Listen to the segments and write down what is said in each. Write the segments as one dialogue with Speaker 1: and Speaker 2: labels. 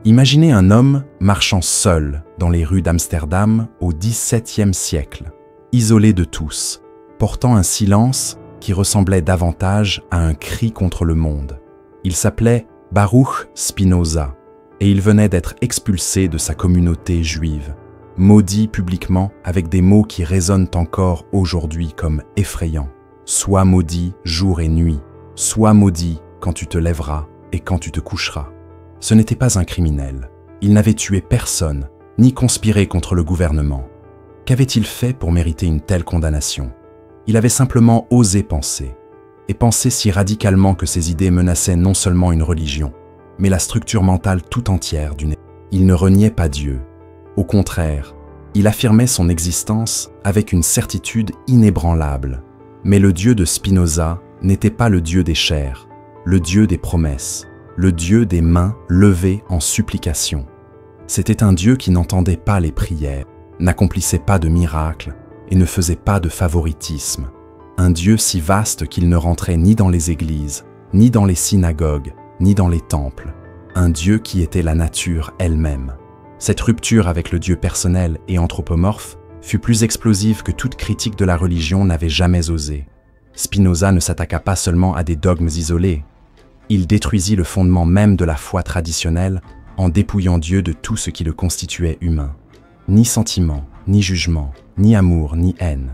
Speaker 1: Imaginez un homme marchant seul dans les rues d'Amsterdam au XVIIe siècle, isolé de tous, portant un silence qui ressemblait davantage à un cri contre le monde. Il s'appelait Baruch Spinoza et il venait d'être expulsé de sa communauté juive, maudit publiquement avec des mots qui résonnent encore aujourd'hui comme effrayants. Sois maudit jour et nuit, sois maudit quand tu te lèveras et quand tu te coucheras. Ce n'était pas un criminel. Il n'avait tué personne, ni conspiré contre le gouvernement. Qu'avait-il fait pour mériter une telle condamnation? Il avait simplement osé penser, et penser si radicalement que ses idées menaçaient non seulement une religion, mais la structure mentale tout entière d'une. Il ne reniait pas Dieu. Au contraire, il affirmait son existence avec une certitude inébranlable. Mais le Dieu de Spinoza n'était pas le Dieu des chairs, le Dieu des promesses, le Dieu des mains levées en supplication. C'était un Dieu qui n'entendait pas les prières, n'accomplissait pas de miracles et ne faisait pas de favoritisme. Un Dieu si vaste qu'il ne rentrait ni dans les églises, ni dans les synagogues, ni dans les temples. Un Dieu qui était la nature elle-même. Cette rupture avec le Dieu personnel et anthropomorphe fut plus explosive que toute critique de la religion n'avait jamais osé. Spinoza ne s'attaqua pas seulement à des dogmes isolés. Il détruisit le fondement même de la foi traditionnelle en dépouillant Dieu de tout ce qui le constituait humain. Ni sentiment, ni jugement, ni amour, ni haine.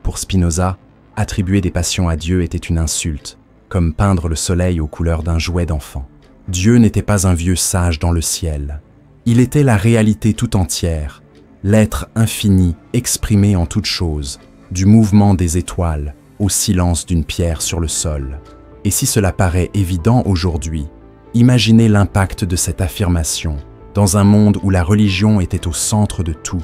Speaker 1: Pour Spinoza, attribuer des passions à Dieu était une insulte, comme peindre le soleil aux couleurs d'un jouet d'enfant. Dieu n'était pas un vieux sage dans le ciel. Il était la réalité tout entière, l'être infini exprimé en toutes choses, du mouvement des étoiles au silence d'une pierre sur le sol. Et si cela paraît évident aujourd'hui, imaginez l'impact de cette affirmation dans un monde où la religion était au centre de tout,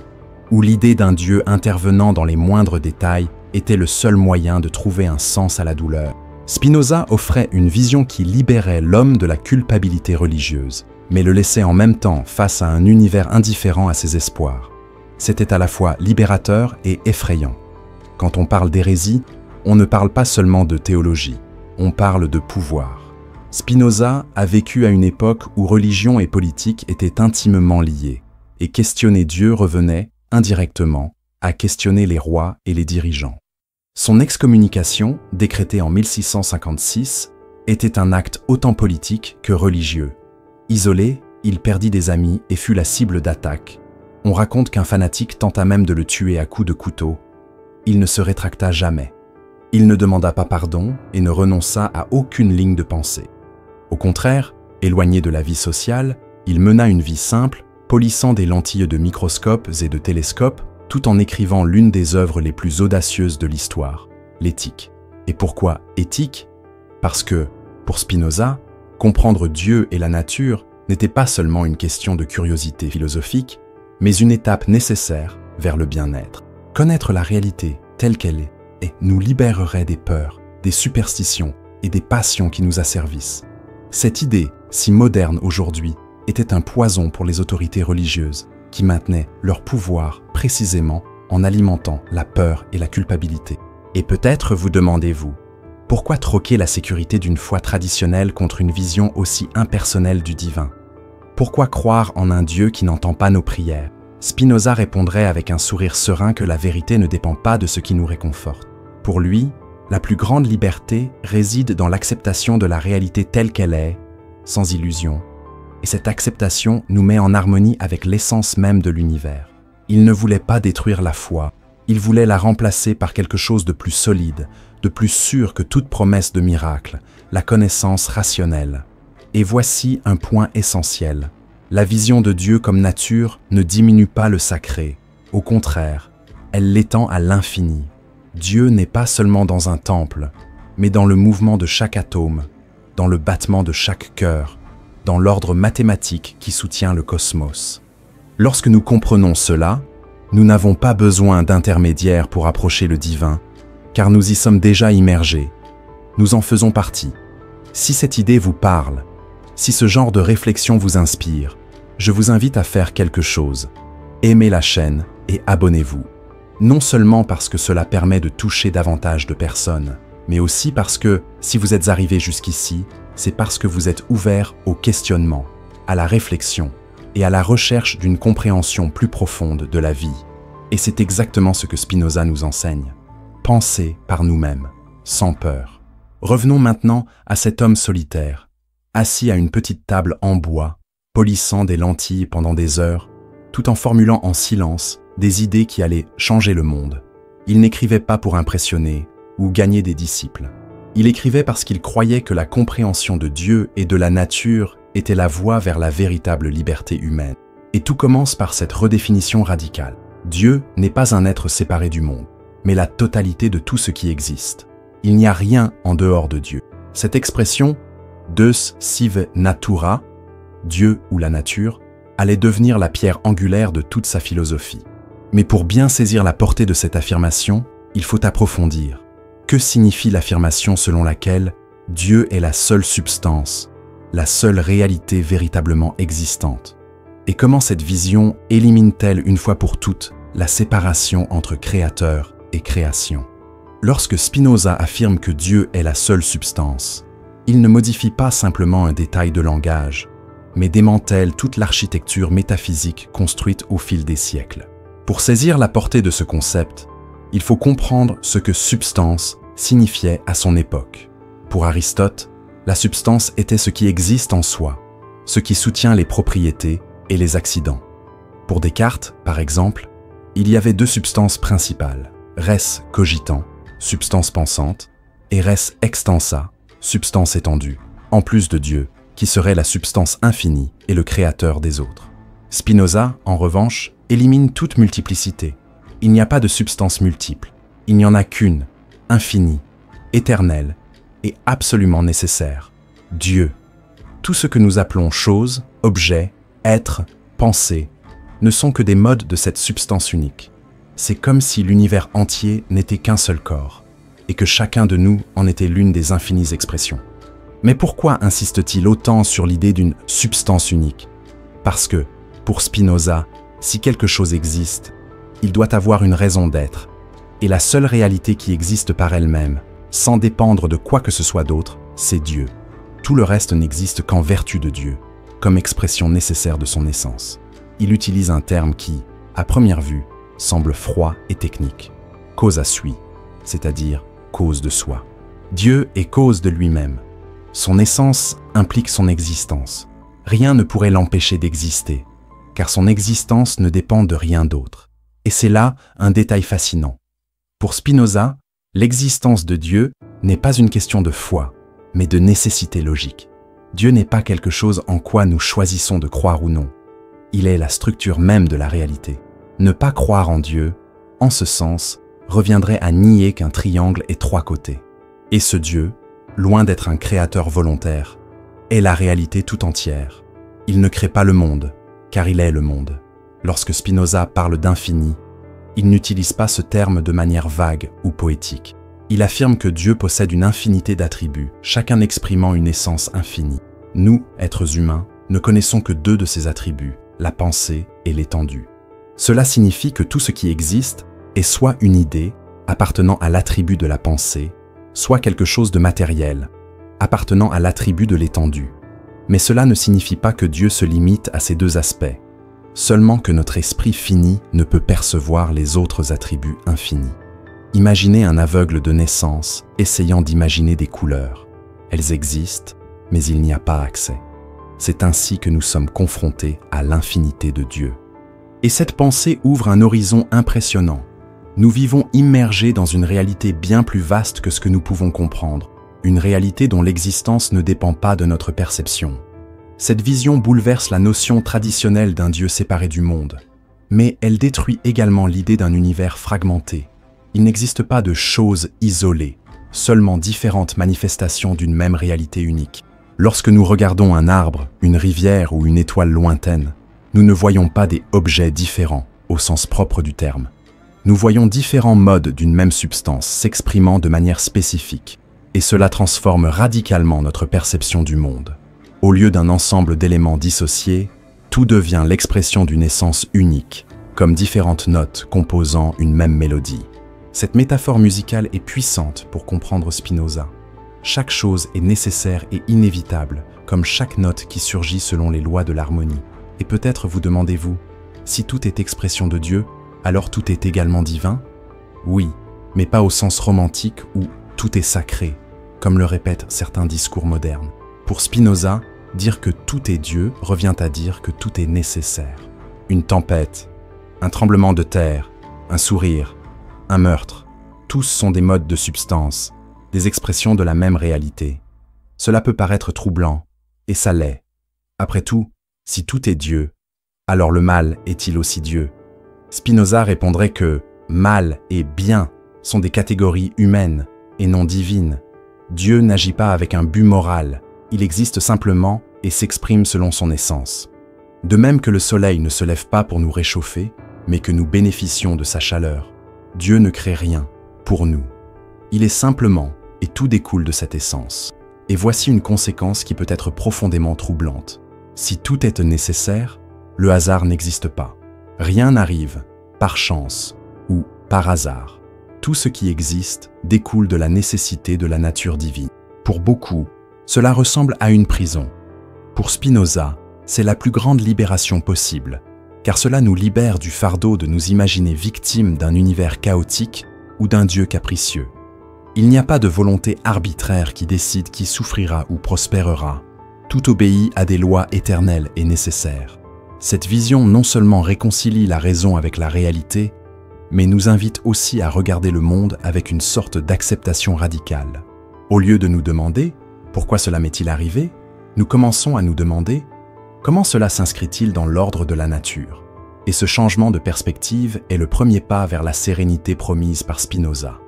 Speaker 1: où l'idée d'un Dieu intervenant dans les moindres détails était le seul moyen de trouver un sens à la douleur. Spinoza offrait une vision qui libérait l'homme de la culpabilité religieuse, mais le laissait en même temps face à un univers indifférent à ses espoirs. C'était à la fois libérateur et effrayant. Quand on parle d'hérésie, on ne parle pas seulement de théologie, on parle de pouvoir. Spinoza a vécu à une époque où religion et politique étaient intimement liées, et questionner Dieu revenait, indirectement, à questionner les rois et les dirigeants. Son excommunication, décrétée en 1656, était un acte autant politique que religieux. Isolé, il perdit des amis et fut la cible d'attaques. On raconte qu'un fanatique tenta même de le tuer à coups de couteau. Il ne se rétracta jamais. Il ne demanda pas pardon et ne renonça à aucune ligne de pensée. Au contraire, éloigné de la vie sociale, il mena une vie simple, polissant des lentilles de microscopes et de télescopes, tout en écrivant l'une des œuvres les plus audacieuses de l'histoire, l'Éthique. Et pourquoi éthique? Parce que, pour Spinoza, comprendre Dieu et la nature n'était pas seulement une question de curiosité philosophique, mais une étape nécessaire vers le bien-être. Connaître la réalité telle qu'elle est nous libérerait des peurs, des superstitions et des passions qui nous asservissent. Cette idée, si moderne aujourd'hui, était un poison pour les autorités religieuses qui maintenaient leur pouvoir précisément en alimentant la peur et la culpabilité. Et peut-être vous demandez-vous, pourquoi troquer la sécurité d'une foi traditionnelle contre une vision aussi impersonnelle du divin? Pourquoi croire en un Dieu qui n'entend pas nos prières? Spinoza répondrait avec un sourire serein que la vérité ne dépend pas de ce qui nous réconforte. Pour lui, la plus grande liberté réside dans l'acceptation de la réalité telle qu'elle est, sans illusion. Et cette acceptation nous met en harmonie avec l'essence même de l'univers. Il ne voulait pas détruire la foi, il voulait la remplacer par quelque chose de plus solide, de plus sûr que toute promesse de miracle, la connaissance rationnelle. Et voici un point essentiel. La vision de Dieu comme nature ne diminue pas le sacré. Au contraire, elle l'étend à l'infini. Dieu n'est pas seulement dans un temple, mais dans le mouvement de chaque atome, dans le battement de chaque cœur, dans l'ordre mathématique qui soutient le cosmos. Lorsque nous comprenons cela, nous n'avons pas besoin d'intermédiaires pour approcher le divin, car nous y sommes déjà immergés. Nous en faisons partie. Si cette idée vous parle, si ce genre de réflexion vous inspire, je vous invite à faire quelque chose. Aimez la chaîne et abonnez-vous. Non seulement parce que cela permet de toucher davantage de personnes, mais aussi parce que, si vous êtes arrivé jusqu'ici, c'est parce que vous êtes ouvert au questionnement, à la réflexion, et à la recherche d'une compréhension plus profonde de la vie. Et c'est exactement ce que Spinoza nous enseigne. Penser par nous-mêmes, sans peur. Revenons maintenant à cet homme solitaire, assis à une petite table en bois, polissant des lentilles pendant des heures, tout en formulant en silence des idées qui allaient changer le monde. Il n'écrivait pas pour impressionner ou gagner des disciples. Il écrivait parce qu'il croyait que la compréhension de Dieu et de la nature était la voie vers la véritable liberté humaine. Et tout commence par cette redéfinition radicale. Dieu n'est pas un être séparé du monde, mais la totalité de tout ce qui existe. Il n'y a rien en dehors de Dieu. Cette expression « Deus sive natura », Dieu ou la nature, allait devenir la pierre angulaire de toute sa philosophie. Mais pour bien saisir la portée de cette affirmation, il faut approfondir. Que signifie l'affirmation selon laquelle Dieu est la seule substance, la seule réalité véritablement existante? Et comment cette vision élimine-t-elle une fois pour toutes la séparation entre créateur et création? Lorsque Spinoza affirme que Dieu est la seule substance, il ne modifie pas simplement un détail de langage, mais démantèle toute l'architecture métaphysique construite au fil des siècles. Pour saisir la portée de ce concept, il faut comprendre ce que substance signifiait à son époque. Pour Aristote, la substance était ce qui existe en soi, ce qui soutient les propriétés et les accidents. Pour Descartes, par exemple, il y avait deux substances principales, res cogitant, substance pensante, et res extensa, substance étendue, en plus de Dieu, qui serait la substance infinie et le créateur des autres. Spinoza, en revanche, élimine toute multiplicité. Il n'y a pas de substance multiple, il n'y en a qu'une, infinie, éternelle et absolument nécessaire, Dieu. Tout ce que nous appelons choses, objets, être, pensée, ne sont que des modes de cette substance unique. C'est comme si l'univers entier n'était qu'un seul corps, et que chacun de nous en était l'une des infinies expressions. Mais pourquoi insiste-t-il autant sur l'idée d'une substance unique? Parce que, pour Spinoza, si quelque chose existe, il doit avoir une raison d'être, et la seule réalité qui existe par elle-même, sans dépendre de quoi que ce soit d'autre, c'est Dieu. Tout le reste n'existe qu'en vertu de Dieu, comme expression nécessaire de son essence. Il utilise un terme qui, à première vue, semble froid et technique. Causa sui, c'est-à-dire cause de soi. Dieu est cause de lui-même. Son essence implique son existence. Rien ne pourrait l'empêcher d'exister, car son existence ne dépend de rien d'autre. Et c'est là un détail fascinant. Pour Spinoza, l'existence de Dieu n'est pas une question de foi, mais de nécessité logique. Dieu n'est pas quelque chose en quoi nous choisissons de croire ou non. Il est la structure même de la réalité. Ne pas croire en Dieu, en ce sens, reviendrait à nier qu'un triangle ait trois côtés. Et ce Dieu, loin d'être un créateur volontaire, est la réalité tout entière. Il ne crée pas le monde, car il est le monde. Lorsque Spinoza parle d'infini, il n'utilise pas ce terme de manière vague ou poétique. Il affirme que Dieu possède une infinité d'attributs, chacun exprimant une essence infinie. Nous, êtres humains, ne connaissons que deux de ces attributs, la pensée et l'étendue. Cela signifie que tout ce qui existe est soit une idée, appartenant à l'attribut de la pensée, soit quelque chose de matériel, appartenant à l'attribut de l'étendue. Mais cela ne signifie pas que Dieu se limite à ces deux aspects, seulement que notre esprit fini ne peut percevoir les autres attributs infinis. Imaginez un aveugle de naissance essayant d'imaginer des couleurs. Elles existent, mais il n'y a pas accès. C'est ainsi que nous sommes confrontés à l'infinité de Dieu. Et cette pensée ouvre un horizon impressionnant. Nous vivons immergés dans une réalité bien plus vaste que ce que nous pouvons comprendre, une réalité dont l'existence ne dépend pas de notre perception. Cette vision bouleverse la notion traditionnelle d'un Dieu séparé du monde, mais elle détruit également l'idée d'un univers fragmenté. Il n'existe pas de choses isolées, seulement différentes manifestations d'une même réalité unique. Lorsque nous regardons un arbre, une rivière ou une étoile lointaine, nous ne voyons pas des objets différents, au sens propre du terme. Nous voyons différents modes d'une même substance s'exprimant de manière spécifique, et cela transforme radicalement notre perception du monde. Au lieu d'un ensemble d'éléments dissociés, tout devient l'expression d'une essence unique, comme différentes notes composant une même mélodie. Cette métaphore musicale est puissante pour comprendre Spinoza. Chaque chose est nécessaire et inévitable, comme chaque note qui surgit selon les lois de l'harmonie. Et peut-être vous demandez-vous, si tout est expression de Dieu, alors tout est également divin? Oui, mais pas au sens romantique où tout est sacré, comme le répètent certains discours modernes. Pour Spinoza, dire que tout est Dieu revient à dire que tout est nécessaire. Une tempête, un tremblement de terre, un sourire, un meurtre, tous sont des modes de substance, des expressions de la même réalité. Cela peut paraître troublant, et ça l'est. Après tout, si tout est Dieu, alors le mal est-il aussi Dieu? Spinoza répondrait que mal et bien sont des catégories humaines et non divines. Dieu n'agit pas avec un but moral, il existe simplement et s'exprime selon son essence. De même que le soleil ne se lève pas pour nous réchauffer, mais que nous bénéficions de sa chaleur, Dieu ne crée rien pour nous. Il est simplement, et tout découle de cette essence. Et voici une conséquence qui peut être profondément troublante. Si tout est nécessaire, le hasard n'existe pas. Rien n'arrive par chance ou par hasard. Tout ce qui existe découle de la nécessité de la nature divine. Pour beaucoup, cela ressemble à une prison. Pour Spinoza, c'est la plus grande libération possible, car cela nous libère du fardeau de nous imaginer victimes d'un univers chaotique ou d'un Dieu capricieux. Il n'y a pas de volonté arbitraire qui décide qui souffrira ou prospérera. Tout obéit à des lois éternelles et nécessaires. Cette vision non seulement réconcilie la raison avec la réalité, mais nous invite aussi à regarder le monde avec une sorte d'acceptation radicale. Au lieu de nous demander « Pourquoi cela m'est-il arrivé ?», nous commençons à nous demander « Comment cela s'inscrit-il dans l'ordre de la nature ?» Et ce changement de perspective est le premier pas vers la sérénité promise par Spinoza.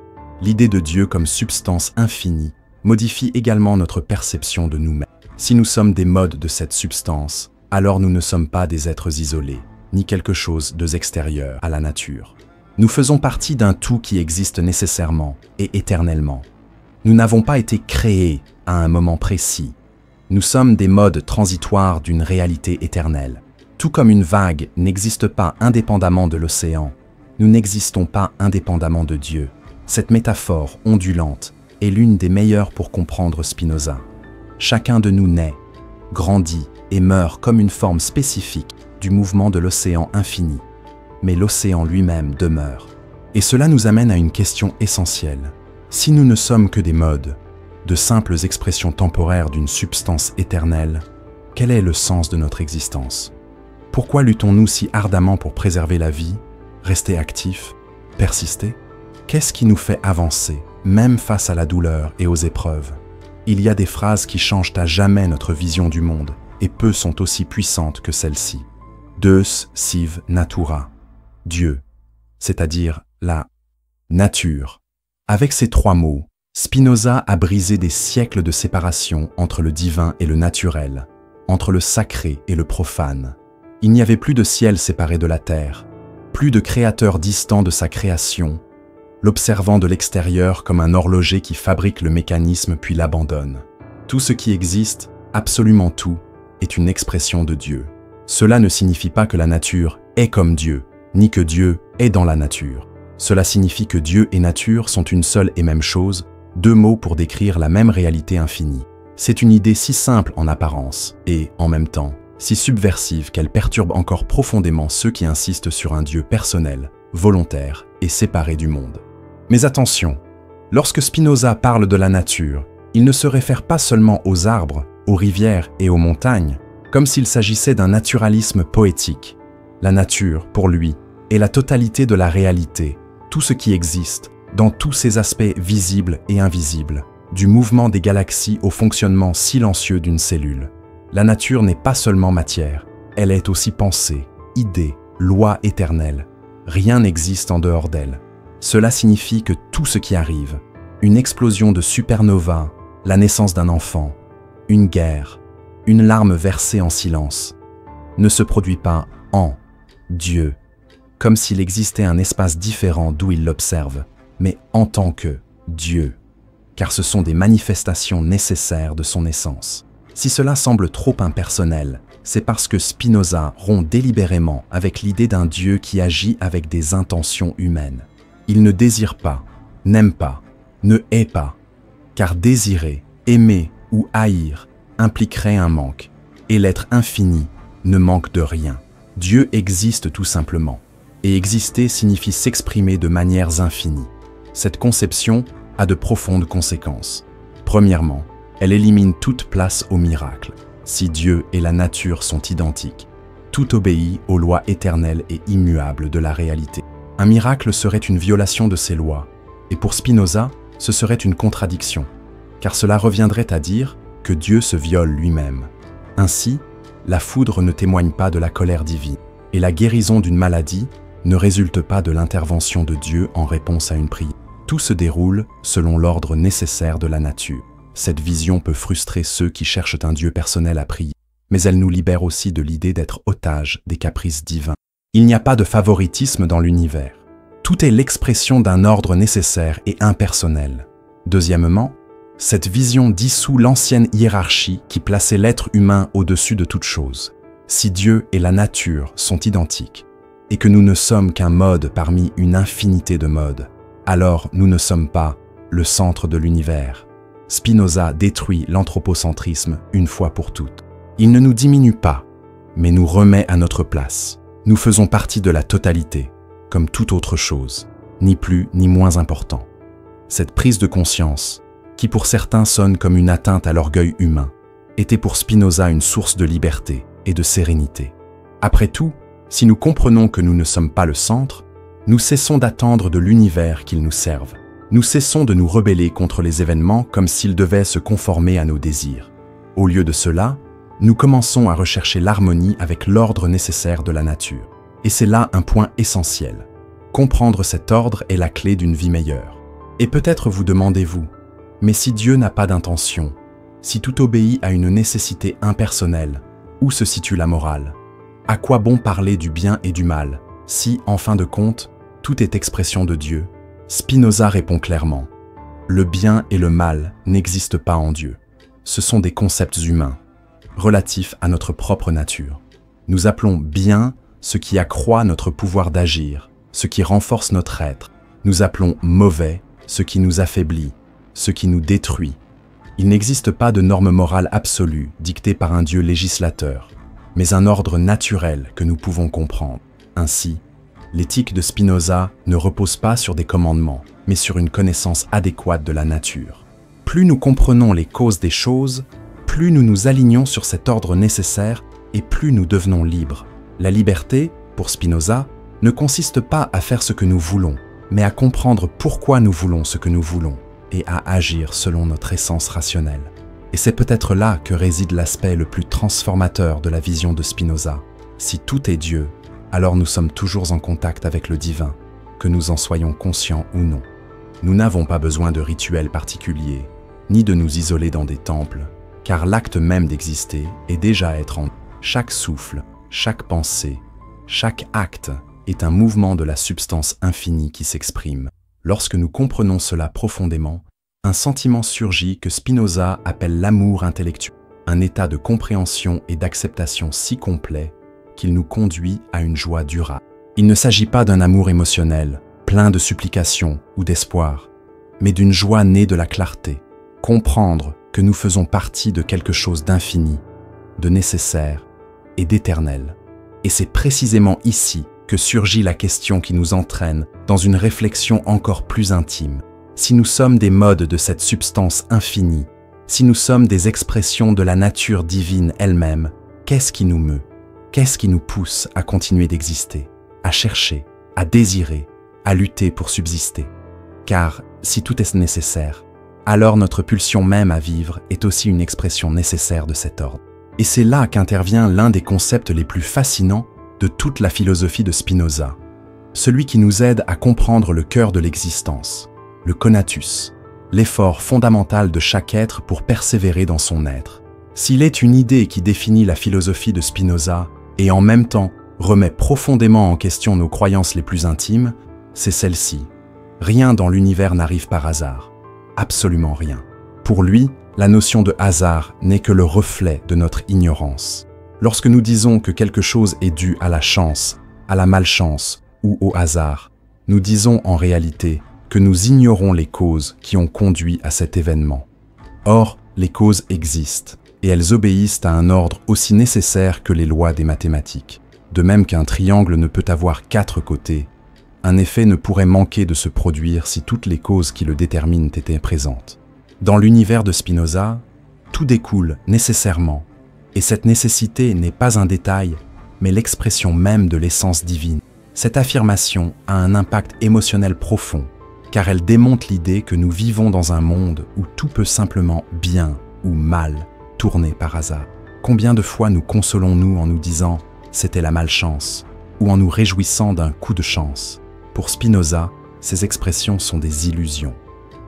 Speaker 1: L'idée de Dieu comme substance infinie modifie également notre perception de nous-mêmes. Si nous sommes des modes de cette substance, alors nous ne sommes pas des êtres isolés, ni quelque chose d'extérieur à la nature. Nous faisons partie d'un tout qui existe nécessairement et éternellement. Nous n'avons pas été créés à un moment précis. Nous sommes des modes transitoires d'une réalité éternelle. Tout comme une vague n'existe pas indépendamment de l'océan, nous n'existons pas indépendamment de Dieu. Cette métaphore ondulante est l'une des meilleures pour comprendre Spinoza. Chacun de nous naît, grandit et meurt comme une forme spécifique du mouvement de l'océan infini. Mais l'océan lui-même demeure. Et cela nous amène à une question essentielle. Si nous ne sommes que des modes, de simples expressions temporaires d'une substance éternelle, quel est le sens de notre existence? Pourquoi luttons-nous si ardemment pour préserver la vie, rester actifs, persister? Qu'est-ce qui nous fait avancer, même face à la douleur et aux épreuves? Il y a des phrases qui changent à jamais notre vision du monde, et peu sont aussi puissantes que celle-ci. Deus sive natura, Dieu, c'est-à-dire la nature. Avec ces trois mots, Spinoza a brisé des siècles de séparation entre le divin et le naturel, entre le sacré et le profane. Il n'y avait plus de ciel séparé de la terre, plus de créateur distant de sa création, l'observant de l'extérieur comme un horloger qui fabrique le mécanisme puis l'abandonne. Tout ce qui existe, absolument tout, est une expression de Dieu. Cela ne signifie pas que la nature est comme Dieu, ni que Dieu est dans la nature. Cela signifie que Dieu et nature sont une seule et même chose, deux mots pour décrire la même réalité infinie. C'est une idée si simple en apparence, et, en même temps, si subversive qu'elle perturbe encore profondément ceux qui insistent sur un Dieu personnel, volontaire et séparé du monde. Mais attention, lorsque Spinoza parle de la nature, il ne se réfère pas seulement aux arbres, aux rivières et aux montagnes, comme s'il s'agissait d'un naturalisme poétique. La nature, pour lui, est la totalité de la réalité, tout ce qui existe, dans tous ses aspects visibles et invisibles, du mouvement des galaxies au fonctionnement silencieux d'une cellule. La nature n'est pas seulement matière, elle est aussi pensée, idée, loi éternelle. Rien n'existe en dehors d'elle. Cela signifie que tout ce qui arrive, une explosion de supernova, la naissance d'un enfant, une guerre, une larme versée en silence, ne se produit pas en Dieu, comme s'il existait un espace différent d'où il l'observe, mais en tant que Dieu, car ce sont des manifestations nécessaires de son essence. Si cela semble trop impersonnel, c'est parce que Spinoza rompt délibérément avec l'idée d'un Dieu qui agit avec des intentions humaines. Il ne désire pas, n'aime pas, ne hait pas, car désirer, aimer ou haïr impliquerait un manque, et l'être infini ne manque de rien. Dieu existe tout simplement. Et exister signifie s'exprimer de manières infinies. Cette conception a de profondes conséquences. Premièrement, elle élimine toute place au miracle. Si Dieu et la nature sont identiques, tout obéit aux lois éternelles et immuables de la réalité. Un miracle serait une violation de ces lois, et pour Spinoza, ce serait une contradiction, car cela reviendrait à dire que Dieu se viole lui-même. Ainsi, la foudre ne témoigne pas de la colère divine, et la guérison d'une maladie ne résulte pas de l'intervention de Dieu en réponse à une prière. Tout se déroule selon l'ordre nécessaire de la nature. Cette vision peut frustrer ceux qui cherchent un Dieu personnel à prier, mais elle nous libère aussi de l'idée d'être otage des caprices divins. Il n'y a pas de favoritisme dans l'univers. Tout est l'expression d'un ordre nécessaire et impersonnel. Deuxièmement, cette vision dissout l'ancienne hiérarchie qui plaçait l'être humain au-dessus de toute chose. Si Dieu et la nature sont identiques, et que nous ne sommes qu'un mode parmi une infinité de modes, alors nous ne sommes pas le centre de l'univers. Spinoza détruit l'anthropocentrisme une fois pour toutes. Il ne nous diminue pas, mais nous remet à notre place. Nous faisons partie de la totalité, comme toute autre chose, ni plus ni moins important. Cette prise de conscience, qui pour certains sonne comme une atteinte à l'orgueil humain, était pour Spinoza une source de liberté et de sérénité. Après tout, si nous comprenons que nous ne sommes pas le centre, nous cessons d'attendre de l'univers qu'il nous serve. Nous cessons de nous rebeller contre les événements comme s'ils devaient se conformer à nos désirs. Au lieu de cela, nous commençons à rechercher l'harmonie avec l'ordre nécessaire de la nature. Et c'est là un point essentiel. Comprendre cet ordre est la clé d'une vie meilleure. Et peut-être vous demandez-vous, mais si Dieu n'a pas d'intention, si tout obéit à une nécessité impersonnelle, où se situe la morale? À quoi bon parler du bien et du mal, si, en fin de compte, tout est expression de Dieu? Spinoza répond clairement, le bien et le mal n'existent pas en Dieu. Ce sont des concepts humains, relatifs à notre propre nature. Nous appelons bien ce qui accroît notre pouvoir d'agir, ce qui renforce notre être. Nous appelons mauvais ce qui nous affaiblit, ce qui nous détruit. Il n'existe pas de norme morale absolue dictée par un Dieu législateur, mais un ordre naturel que nous pouvons comprendre. Ainsi, l'éthique de Spinoza ne repose pas sur des commandements, mais sur une connaissance adéquate de la nature. Plus nous comprenons les causes des choses, plus nous nous alignons sur cet ordre nécessaire et plus nous devenons libres. La liberté, pour Spinoza, ne consiste pas à faire ce que nous voulons, mais à comprendre pourquoi nous voulons ce que nous voulons et à agir selon notre essence rationnelle. Et c'est peut-être là que réside l'aspect le plus transformateur de la vision de Spinoza. Si tout est Dieu, alors nous sommes toujours en contact avec le divin, que nous en soyons conscients ou non. Nous n'avons pas besoin de rituels particuliers, ni de nous isoler dans des temples, car l'acte même d'exister est déjà être en nous. Chaque souffle, chaque pensée, chaque acte est un mouvement de la substance infinie qui s'exprime. Lorsque nous comprenons cela profondément, un sentiment surgit que Spinoza appelle l'amour intellectuel, un état de compréhension et d'acceptation si complet qu'il nous conduit à une joie durable. Il ne s'agit pas d'un amour émotionnel, plein de supplications ou d'espoir, mais d'une joie née de la clarté, comprendre que nous faisons partie de quelque chose d'infini, de nécessaire et d'éternel. Et c'est précisément ici que surgit la question qui nous entraîne dans une réflexion encore plus intime. Si nous sommes des modes de cette substance infinie, si nous sommes des expressions de la nature divine elle-même, qu'est-ce qui nous meut? Qu'est-ce qui nous pousse à continuer d'exister, à chercher, à désirer, à lutter pour subsister? Car si tout est nécessaire, alors notre pulsion même à vivre est aussi une expression nécessaire de cet ordre. Et c'est là qu'intervient l'un des concepts les plus fascinants de toute la philosophie de Spinoza, celui qui nous aide à comprendre le cœur de l'existence, le conatus, l'effort fondamental de chaque être pour persévérer dans son être. S'il est une idée qui définit la philosophie de Spinoza et en même temps remet profondément en question nos croyances les plus intimes, c'est celle-ci. Rien dans l'univers n'arrive par hasard. Absolument rien. Pour lui, la notion de hasard n'est que le reflet de notre ignorance. Lorsque nous disons que quelque chose est dû à la chance, à la malchance ou au hasard, nous disons en réalité que nous ignorons les causes qui ont conduit à cet événement. Or, les causes existent, et elles obéissent à un ordre aussi nécessaire que les lois des mathématiques. De même qu'un triangle ne peut avoir 4 côtés, un effet ne pourrait manquer de se produire si toutes les causes qui le déterminent étaient présentes. Dans l'univers de Spinoza, tout découle nécessairement, et cette nécessité n'est pas un détail, mais l'expression même de l'essence divine. Cette affirmation a un impact émotionnel profond, car elle démonte l'idée que nous vivons dans un monde où tout peut simplement bien ou mal tourner par hasard. Combien de fois nous consolons-nous en nous disant « c'était la malchance » ou en nous réjouissant d'un coup de chance? Pour Spinoza, ces expressions sont des illusions.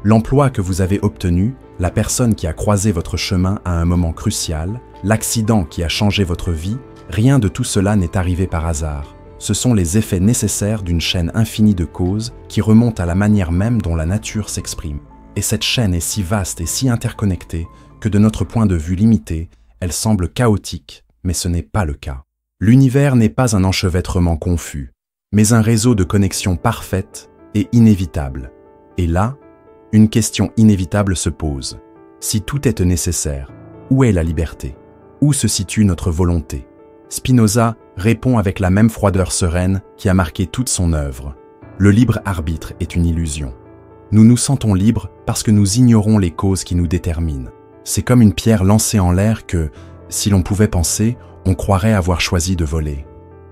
Speaker 1: L'emploi que vous avez obtenu, la personne qui a croisé votre chemin à un moment crucial, l'accident qui a changé votre vie, rien de tout cela n'est arrivé par hasard. Ce sont les effets nécessaires d'une chaîne infinie de causes qui remontent à la manière même dont la nature s'exprime. Et cette chaîne est si vaste et si interconnectée que de notre point de vue limité, elle semble chaotique, mais ce n'est pas le cas. L'univers n'est pas un enchevêtrement confus, mais un réseau de connexions parfaites et inévitables. Et là, une question inévitable se pose. Si tout est nécessaire, où est la liberté? Où se situe notre volonté? Spinoza répond avec la même froideur sereine qui a marqué toute son œuvre. Le libre arbitre est une illusion. Nous nous sentons libres parce que nous ignorons les causes qui nous déterminent. C'est comme une pierre lancée en l'air que, si l'on pouvait penser, on croirait avoir choisi de voler.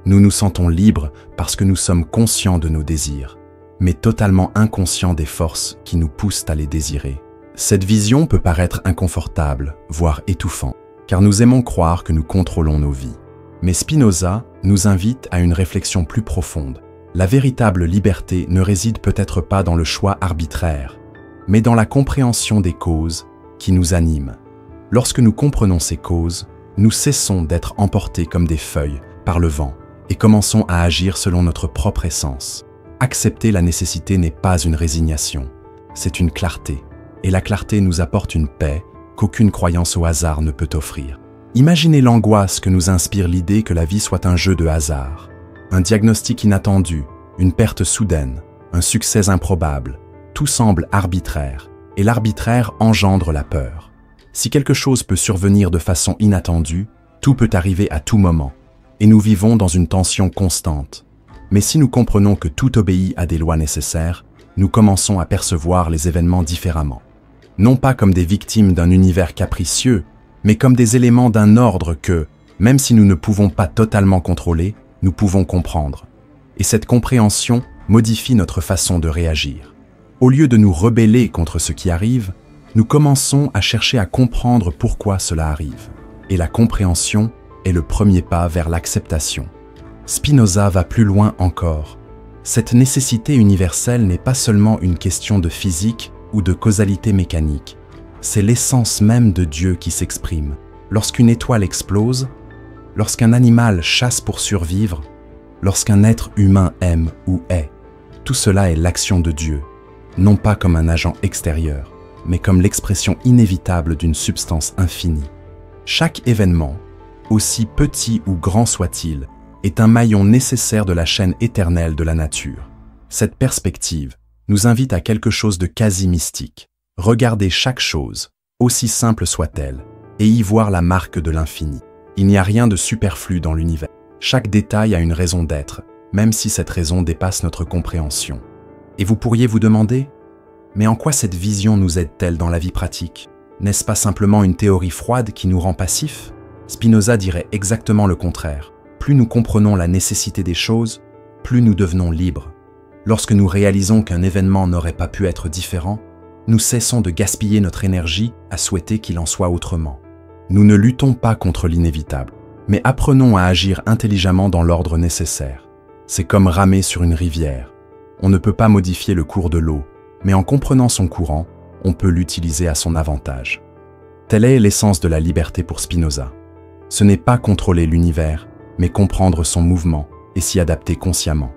Speaker 1: Nous nous sentons libres parce que nous sommes conscients de nos désirs, mais totalement inconscients des forces qui nous poussent à les désirer. Cette vision peut paraître inconfortable, voire étouffante, car nous aimons croire que nous contrôlons nos vies. Mais Spinoza nous invite à une réflexion plus profonde. La véritable liberté ne réside peut-être pas dans le choix arbitraire, mais dans la compréhension des causes qui nous animent. Lorsque nous comprenons ces causes, nous cessons d'être emportés comme des feuilles par le vent et commençons à agir selon notre propre essence. Accepter la nécessité n'est pas une résignation, c'est une clarté. Et la clarté nous apporte une paix qu'aucune croyance au hasard ne peut offrir. Imaginez l'angoisse que nous inspire l'idée que la vie soit un jeu de hasard. Un diagnostic inattendu, une perte soudaine, un succès improbable. Tout semble arbitraire, et l'arbitraire engendre la peur. Si quelque chose peut survenir de façon inattendue, tout peut arriver à tout moment, et nous vivons dans une tension constante. Mais si nous comprenons que tout obéit à des lois nécessaires, nous commençons à percevoir les événements différemment. Non pas comme des victimes d'un univers capricieux, mais comme des éléments d'un ordre que, même si nous ne pouvons pas totalement contrôler, nous pouvons comprendre. Et cette compréhension modifie notre façon de réagir. Au lieu de nous rebeller contre ce qui arrive, nous commençons à chercher à comprendre pourquoi cela arrive. Et la compréhension est le premier pas vers l'acceptation. Spinoza va plus loin encore. Cette nécessité universelle n'est pas seulement une question de physique ou de causalité mécanique. C'est l'essence même de Dieu qui s'exprime. Lorsqu'une étoile explose, lorsqu'un animal chasse pour survivre, lorsqu'un être humain aime ou hait, tout cela est l'action de Dieu, non pas comme un agent extérieur, mais comme l'expression inévitable d'une substance infinie. Chaque événement, aussi petit ou grand soit-il, est un maillon nécessaire de la chaîne éternelle de la nature. Cette perspective nous invite à quelque chose de quasi mystique. Regarder chaque chose, aussi simple soit-elle, et y voir la marque de l'infini. Il n'y a rien de superflu dans l'univers. Chaque détail a une raison d'être, même si cette raison dépasse notre compréhension. Et vous pourriez vous demander, mais en quoi cette vision nous aide-t-elle dans la vie pratique? N'est-ce pas simplement une théorie froide qui nous rend passifs? Spinoza dirait exactement le contraire. Plus nous comprenons la nécessité des choses, plus nous devenons libres. Lorsque nous réalisons qu'un événement n'aurait pas pu être différent, nous cessons de gaspiller notre énergie à souhaiter qu'il en soit autrement. Nous ne luttons pas contre l'inévitable, mais apprenons à agir intelligemment dans l'ordre nécessaire. C'est comme ramer sur une rivière. On ne peut pas modifier le cours de l'eau, mais en comprenant son courant, on peut l'utiliser à son avantage. Telle est l'essence de la liberté pour Spinoza. Ce n'est pas contrôler l'univers, mais comprendre son mouvement et s'y adapter consciemment.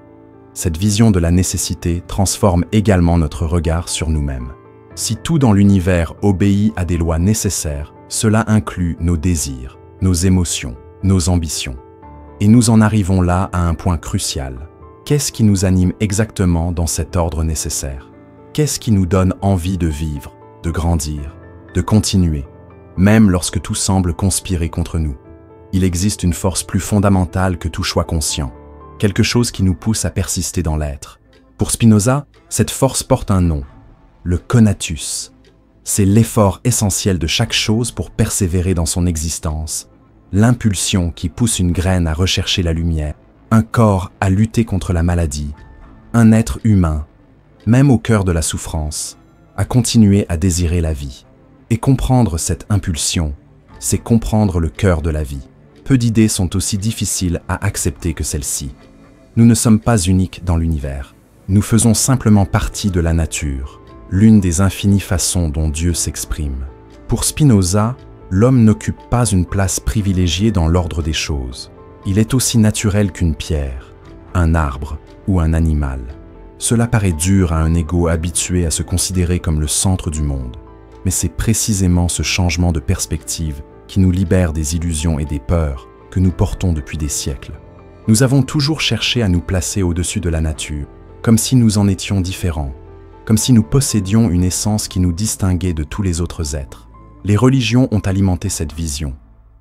Speaker 1: Cette vision de la nécessité transforme également notre regard sur nous-mêmes. Si tout dans l'univers obéit à des lois nécessaires, cela inclut nos désirs, nos émotions, nos ambitions. Et nous en arrivons là à un point crucial. Qu'est-ce qui nous anime exactement dans cet ordre nécessaire? Qu'est-ce qui nous donne envie de vivre, de grandir, de continuer? même lorsque tout semble conspirer contre nous. Il existe une force plus fondamentale que tout choix conscient, quelque chose qui nous pousse à persister dans l'être. Pour Spinoza, cette force porte un nom, le conatus. C'est l'effort essentiel de chaque chose pour persévérer dans son existence, l'impulsion qui pousse une graine à rechercher la lumière, un corps à lutter contre la maladie, un être humain, même au cœur de la souffrance, à continuer à désirer la vie. Et comprendre cette impulsion, c'est comprendre le cœur de la vie. Peu d'idées sont aussi difficiles à accepter que celle-ci. Nous ne sommes pas uniques dans l'univers. Nous faisons simplement partie de la nature, l'une des infinies façons dont Dieu s'exprime. Pour Spinoza, l'homme n'occupe pas une place privilégiée dans l'ordre des choses. Il est aussi naturel qu'une pierre, un arbre ou un animal. Cela paraît dur à un ego habitué à se considérer comme le centre du monde. Mais c'est précisément ce changement de perspective qui nous libère des illusions et des peurs que nous portons depuis des siècles. Nous avons toujours cherché à nous placer au-dessus de la nature, comme si nous en étions différents, comme si nous possédions une essence qui nous distinguait de tous les autres êtres. Les religions ont alimenté cette vision,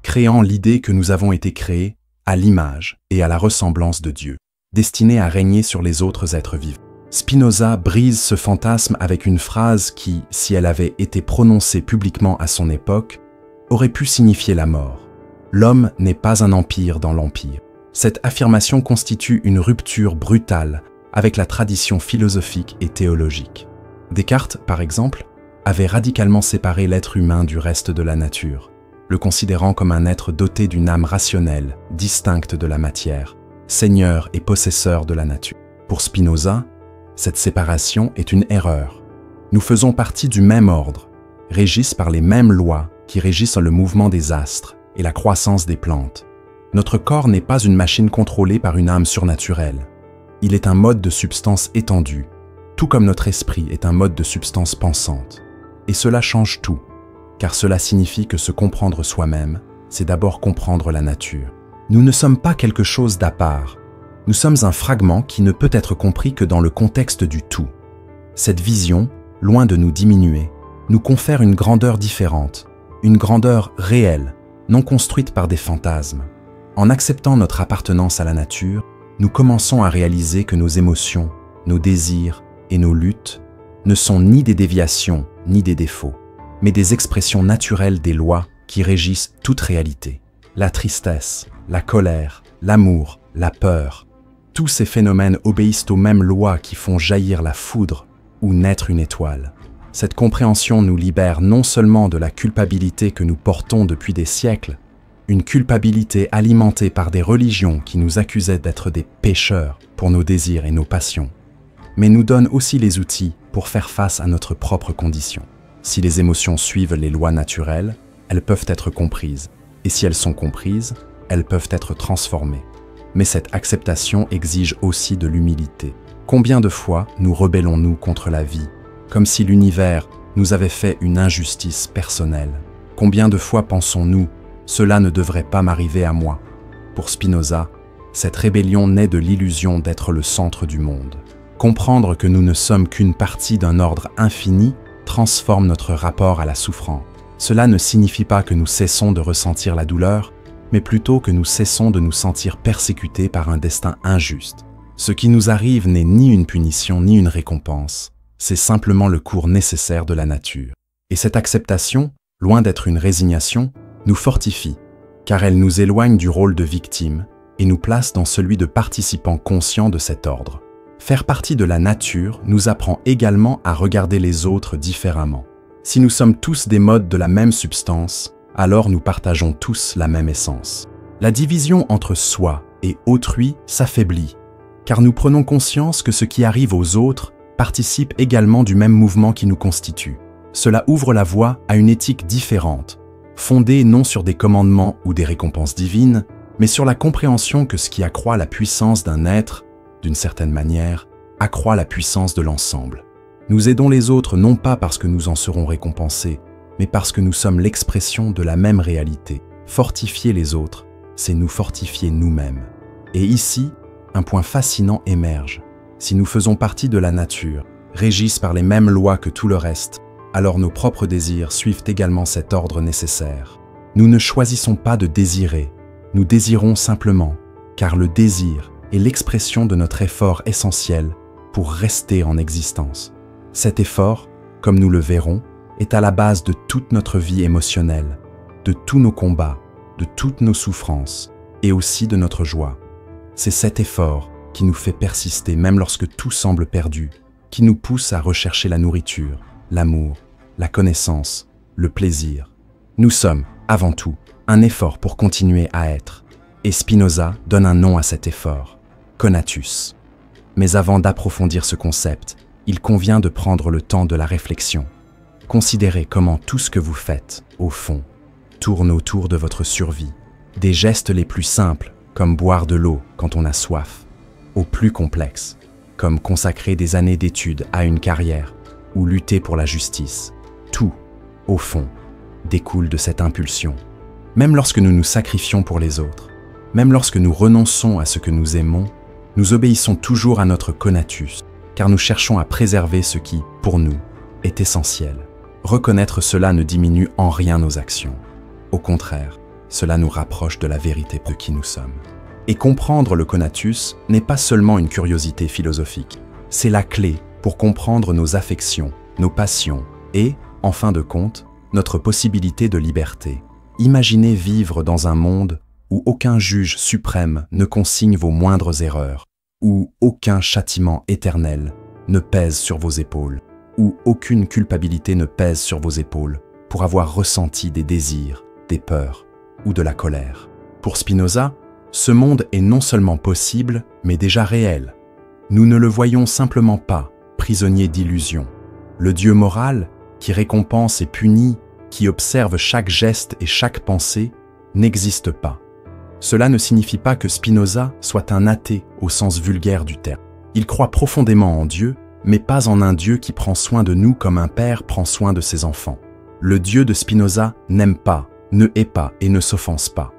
Speaker 1: créant l'idée que nous avons été créés à l'image et à la ressemblance de Dieu, destinés à régner sur les autres êtres vivants. Spinoza brise ce fantasme avec une phrase qui, si elle avait été prononcée publiquement à son époque, aurait pu signifier la mort. L'homme n'est pas un empire dans l'empire. Cette affirmation constitue une rupture brutale avec la tradition philosophique et théologique. Descartes, par exemple, avait radicalement séparé l'être humain du reste de la nature, le considérant comme un être doté d'une âme rationnelle, distincte de la matière, seigneur et possesseur de la nature. Pour Spinoza, cette séparation est une erreur. Nous faisons partie du même ordre, régis par les mêmes lois qui régissent le mouvement des astres et la croissance des plantes. Notre corps n'est pas une machine contrôlée par une âme surnaturelle. Il est un mode de substance étendu, tout comme notre esprit est un mode de substance pensante. Et cela change tout, car cela signifie que se comprendre soi-même, c'est d'abord comprendre la nature. Nous ne sommes pas quelque chose d'à part. Nous sommes un fragment qui ne peut être compris que dans le contexte du tout. Cette vision, loin de nous diminuer, nous confère une grandeur différente, une grandeur réelle, non construite par des fantasmes. En acceptant notre appartenance à la nature, nous commençons à réaliser que nos émotions, nos désirs et nos luttes ne sont ni des déviations ni des défauts, mais des expressions naturelles des lois qui régissent toute réalité. La tristesse, la colère, l'amour, la peur, tous ces phénomènes obéissent aux mêmes lois qui font jaillir la foudre ou naître une étoile. Cette compréhension nous libère non seulement de la culpabilité que nous portons depuis des siècles, une culpabilité alimentée par des religions qui nous accusaient d'être des pécheurs pour nos désirs et nos passions, mais nous donne aussi les outils pour faire face à notre propre condition. Si les émotions suivent les lois naturelles, elles peuvent être comprises, et si elles sont comprises, elles peuvent être transformées. Mais cette acceptation exige aussi de l'humilité. Combien de fois nous rebellons-nous contre la vie, comme si l'univers nous avait fait une injustice personnelle? Combien de fois pensons-nous « cela ne devrait pas m'arriver à moi » ? Pour Spinoza, cette rébellion naît de l'illusion d'être le centre du monde. Comprendre que nous ne sommes qu'une partie d'un ordre infini transforme notre rapport à la souffrance. Cela ne signifie pas que nous cessons de ressentir la douleur, mais plutôt que nous cessons de nous sentir persécutés par un destin injuste. Ce qui nous arrive n'est ni une punition ni une récompense, c'est simplement le cours nécessaire de la nature. Et cette acceptation, loin d'être une résignation, nous fortifie, car elle nous éloigne du rôle de victime et nous place dans celui de participant conscient de cet ordre. Faire partie de la nature nous apprend également à regarder les autres différemment. Si nous sommes tous des modes de la même substance, alors nous partageons tous la même essence. La division entre soi et autrui s'affaiblit, car nous prenons conscience que ce qui arrive aux autres participe également du même mouvement qui nous constitue. Cela ouvre la voie à une éthique différente, fondée non sur des commandements ou des récompenses divines, mais sur la compréhension que ce qui accroît la puissance d'un être, d'une certaine manière, accroît la puissance de l'ensemble. Nous aidons les autres non pas parce que nous en serons récompensés, mais parce que nous sommes l'expression de la même réalité. Fortifier les autres, c'est nous fortifier nous-mêmes. Et ici, un point fascinant émerge. Si nous faisons partie de la nature, régis par les mêmes lois que tout le reste, alors nos propres désirs suivent également cet ordre nécessaire. Nous ne choisissons pas de désirer, nous désirons simplement, car le désir est l'expression de notre effort essentiel pour rester en existence. Cet effort, comme nous le verrons, est à la base de toute notre vie émotionnelle, de tous nos combats, de toutes nos souffrances et aussi de notre joie. C'est cet effort qui nous fait persister même lorsque tout semble perdu, qui nous pousse à rechercher la nourriture, l'amour, la connaissance, le plaisir. Nous sommes, avant tout, un effort pour continuer à être. Et Spinoza donne un nom à cet effort, conatus. Mais avant d'approfondir ce concept, il convient de prendre le temps de la réflexion. Considérez comment tout ce que vous faites, au fond, tourne autour de votre survie. Des gestes les plus simples, comme boire de l'eau quand on a soif, aux plus complexes, comme consacrer des années d'études à une carrière ou lutter pour la justice. Tout, au fond, découle de cette impulsion. Même lorsque nous nous sacrifions pour les autres, même lorsque nous renonçons à ce que nous aimons, nous obéissons toujours à notre conatus, car nous cherchons à préserver ce qui, pour nous, est essentiel. Reconnaître cela ne diminue en rien nos actions. Au contraire, cela nous rapproche de la vérité de qui nous sommes. Et comprendre le conatus n'est pas seulement une curiosité philosophique, c'est la clé pour comprendre nos affections, nos passions et, en fin de compte, notre possibilité de liberté. Imaginez vivre dans un monde où aucun juge suprême ne consigne vos moindres erreurs, où aucun châtiment éternel ne pèse sur vos épaules, où aucune culpabilité ne pèse sur vos épaules pour avoir ressenti des désirs, des peurs ou de la colère. Pour Spinoza, ce monde est non seulement possible, mais déjà réel. Nous ne le voyons simplement pas, prisonnier d'illusions. Le Dieu moral, qui récompense et punit, qui observe chaque geste et chaque pensée, n'existe pas. Cela ne signifie pas que Spinoza soit un athée au sens vulgaire du terme. Il croit profondément en Dieu, mais pas en un Dieu qui prend soin de nous comme un père prend soin de ses enfants. Le Dieu de Spinoza n'aime pas, ne hait pas et ne s'offense pas.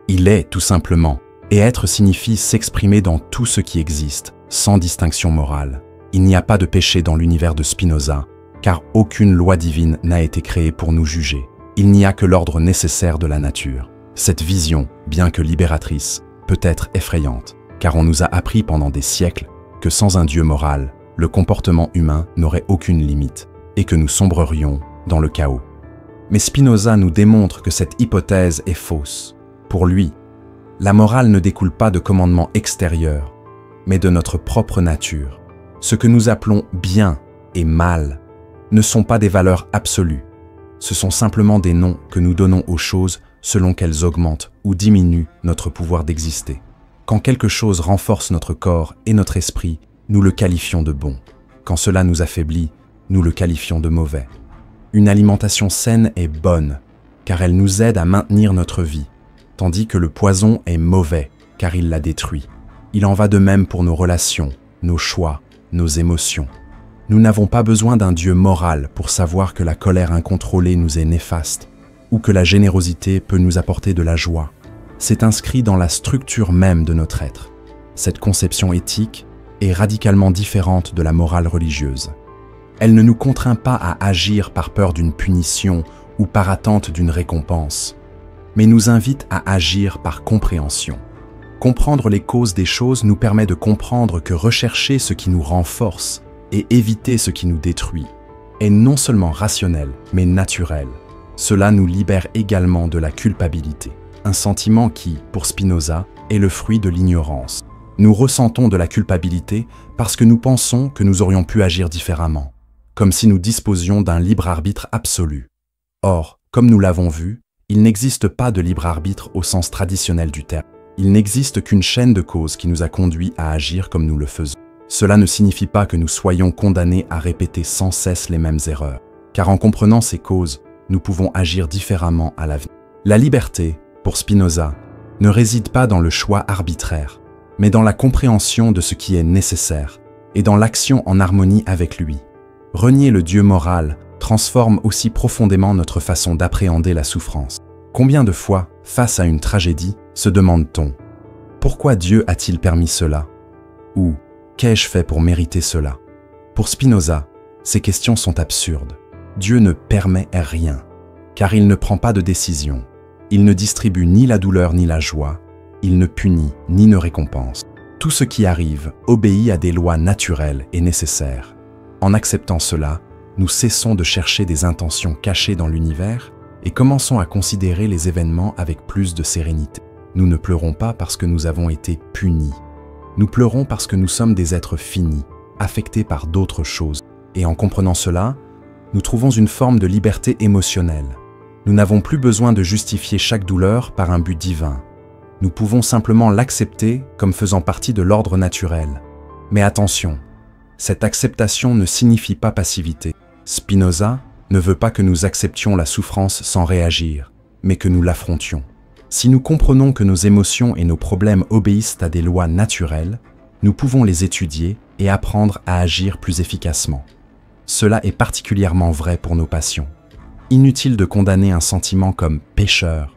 Speaker 1: Il est tout simplement, et être signifie s'exprimer dans tout ce qui existe, sans distinction morale. Il n'y a pas de péché dans l'univers de Spinoza, car aucune loi divine n'a été créée pour nous juger. Il n'y a que l'ordre nécessaire de la nature. Cette vision, bien que libératrice, peut être effrayante, car on nous a appris pendant des siècles que sans un Dieu moral, le comportement humain n'aurait aucune limite, et que nous sombrerions dans le chaos. Mais Spinoza nous démontre que cette hypothèse est fausse. Pour lui, la morale ne découle pas de commandements extérieurs, mais de notre propre nature. Ce que nous appelons bien et mal ne sont pas des valeurs absolues. Ce sont simplement des noms que nous donnons aux choses selon qu'elles augmentent ou diminuent notre pouvoir d'exister. Quand quelque chose renforce notre corps et notre esprit, nous le qualifions de bon. Quand cela nous affaiblit, nous le qualifions de mauvais. Une alimentation saine est bonne, car elle nous aide à maintenir notre vie, tandis que le poison est mauvais, car il la détruit. Il en va de même pour nos relations, nos choix, nos émotions. Nous n'avons pas besoin d'un Dieu moral pour savoir que la colère incontrôlée nous est néfaste, ou que la générosité peut nous apporter de la joie. C'est inscrit dans la structure même de notre être. Cette conception éthique est radicalement différente de la morale religieuse. Elle ne nous contraint pas à agir par peur d'une punition ou par attente d'une récompense, mais nous invite à agir par compréhension. Comprendre les causes des choses nous permet de comprendre que rechercher ce qui nous renforce et éviter ce qui nous détruit est non seulement rationnel, mais naturel. Cela nous libère également de la culpabilité, un sentiment qui, pour Spinoza, est le fruit de l'ignorance. Nous ressentons de la culpabilité parce que nous pensons que nous aurions pu agir différemment, comme si nous disposions d'un libre arbitre absolu. Or, comme nous l'avons vu, il n'existe pas de libre arbitre au sens traditionnel du terme. Il n'existe qu'une chaîne de causes qui nous a conduits à agir comme nous le faisons. Cela ne signifie pas que nous soyons condamnés à répéter sans cesse les mêmes erreurs, car en comprenant ces causes, nous pouvons agir différemment à l'avenir. La liberté, pour Spinoza, ne réside pas dans le choix arbitraire, mais dans la compréhension de ce qui est nécessaire et dans l'action en harmonie avec lui. Renier le Dieu moral transforme aussi profondément notre façon d'appréhender la souffrance. Combien de fois, face à une tragédie, se demande-t-on « Pourquoi Dieu a-t-il permis cela ?» ou « Qu'ai-je fait pour mériter cela ?» Pour Spinoza, ces questions sont absurdes. Dieu ne permet rien, car il ne prend pas de décision. Il ne distribue ni la douleur ni la joie, il ne punit ni ne récompense. Tout ce qui arrive obéit à des lois naturelles et nécessaires. En acceptant cela, nous cessons de chercher des intentions cachées dans l'univers et commençons à considérer les événements avec plus de sérénité. Nous ne pleurons pas parce que nous avons été punis. Nous pleurons parce que nous sommes des êtres finis, affectés par d'autres choses. Et en comprenant cela, nous trouvons une forme de liberté émotionnelle. Nous n'avons plus besoin de justifier chaque douleur par un but divin. Nous pouvons simplement l'accepter comme faisant partie de l'ordre naturel. Mais attention, cette acceptation ne signifie pas passivité. Spinoza ne veut pas que nous acceptions la souffrance sans réagir, mais que nous l'affrontions. Si nous comprenons que nos émotions et nos problèmes obéissent à des lois naturelles, nous pouvons les étudier et apprendre à agir plus efficacement. Cela est particulièrement vrai pour nos passions. Inutile de condamner un sentiment comme pécheur